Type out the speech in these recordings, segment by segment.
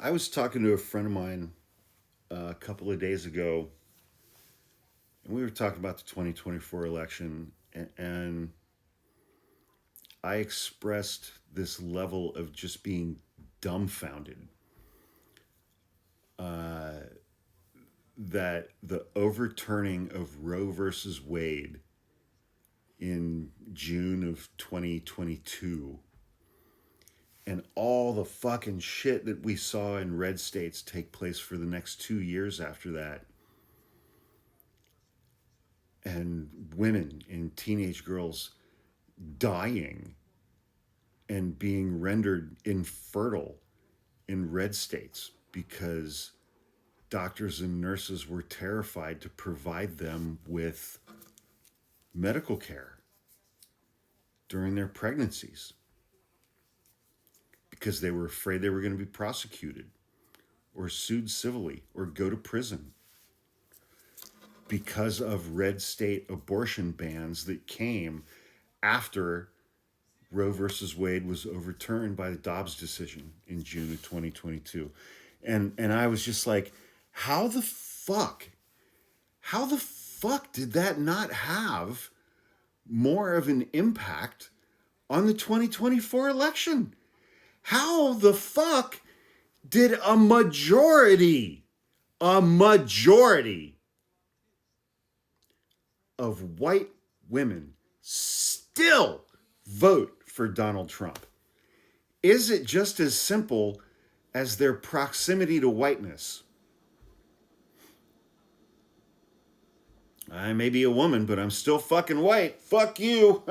I was talking to a friend of mine a couple of days ago, and we were talking about the 2024 election, and I expressed this level of just being dumbfounded that the overturning of Roe versus Wade in June of 2022 and all the fucking shit that we saw in red states take place for the next 2 years after that, and women and teenage girls dying and being rendered infertile in red states because doctors and nurses were terrified to provide them with medical care during their pregnancies because they were afraid they were going to be prosecuted or sued civilly or go to prison because of red state abortion bans that came after Roe versus Wade was overturned by the Dobbs decision in June of 2022. And I was just like, how the fuck? How the fuck did that not have more of an impact on the 2024 election? How the fuck did a majority of white women still vote for Donald Trump? Is it just as simple as their proximity to whiteness? I may be a woman, but I'm still fucking white. Fuck you.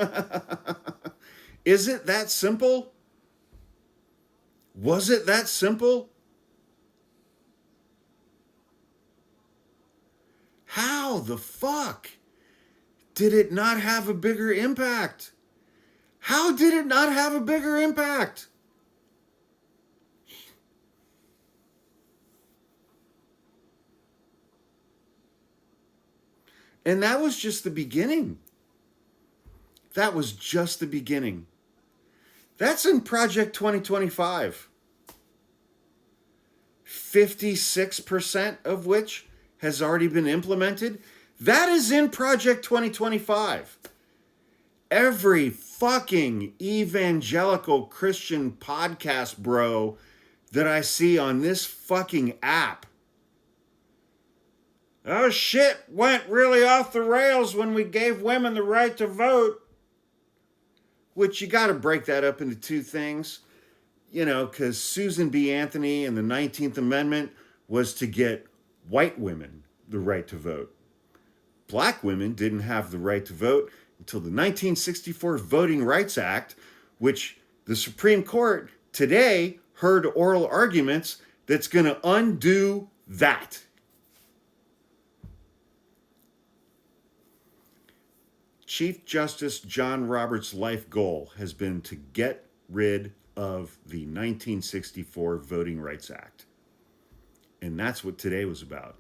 Is it that simple? Was it that simple? How the fuck did it not have a bigger impact? How did it not have a bigger impact? And that was just the beginning. That was just the beginning. That's in Project 2025. 56% of which has already been implemented. That is in Project 2025. Every fucking evangelical Christian podcast bro that I see on this fucking app. Oh, shit went really off the rails when we gave women the right to vote. Which you got to break that up into two things. You know, because Susan B. Anthony and the 19th Amendment was to get white women the right to vote. Black women didn't have the right to vote until the 1964 Voting Rights Act, which the Supreme Court today heard oral arguments that's going to undo that. Chief Justice John Roberts' life goal has been to get rid of the 1964 Voting Rights Act. And that's what today was about,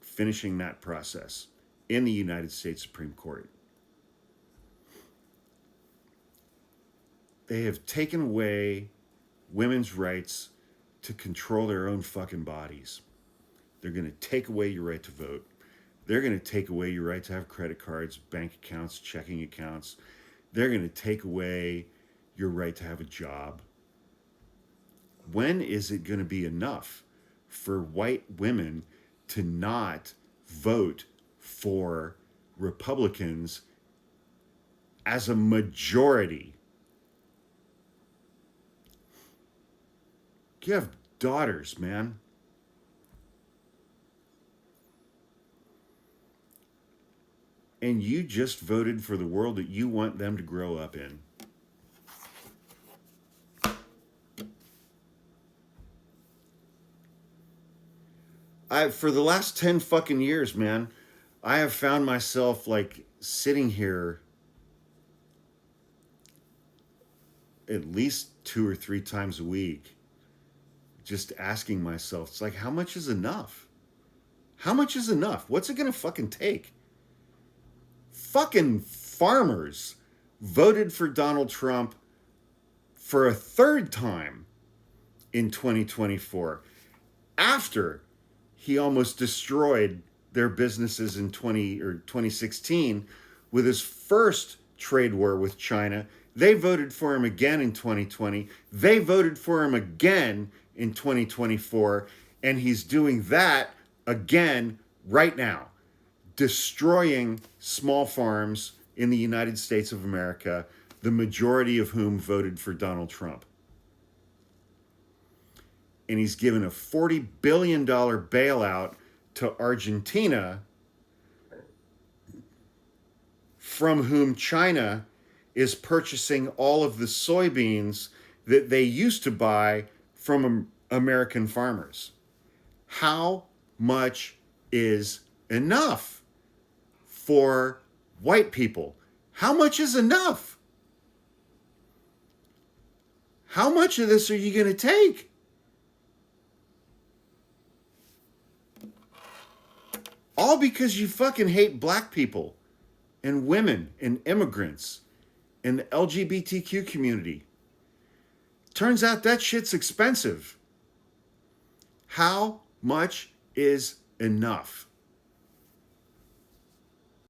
finishing that process in the United States Supreme Court. They have taken away women's rights to control their own fucking bodies. They're going to take away your right to vote. They're going to take away your right to have credit cards, bank accounts, checking accounts. They're going to take away your right to have a job. When is it going to be enough for white women to not vote for Republicans as a majority? You have daughters, man. And you just voted for the world that you want them to grow up in. For the last 10 fucking years, man, I have found myself like sitting here at least 2 or 3 times a week, just asking myself, it's like, how much is enough? How much is enough? What's it gonna fucking take? Fucking farmers voted for Donald Trump for a third time in 2024. after he almost destroyed their businesses in 2016 with his first trade war with China. They voted for him again in 2020. They voted for him again in 2024. And he's doing that again right now, destroying small farms in the United States of America, the majority of whom voted for Donald Trump. And he's given a $40 billion bailout to Argentina, from whom China is purchasing all of the soybeans that they used to buy from American farmers. How much is enough for white people? How much is enough? How much of this are you going to take? All because you fucking hate black people and women and immigrants and the LGBTQ community. Turns out that shit's expensive. How much is enough?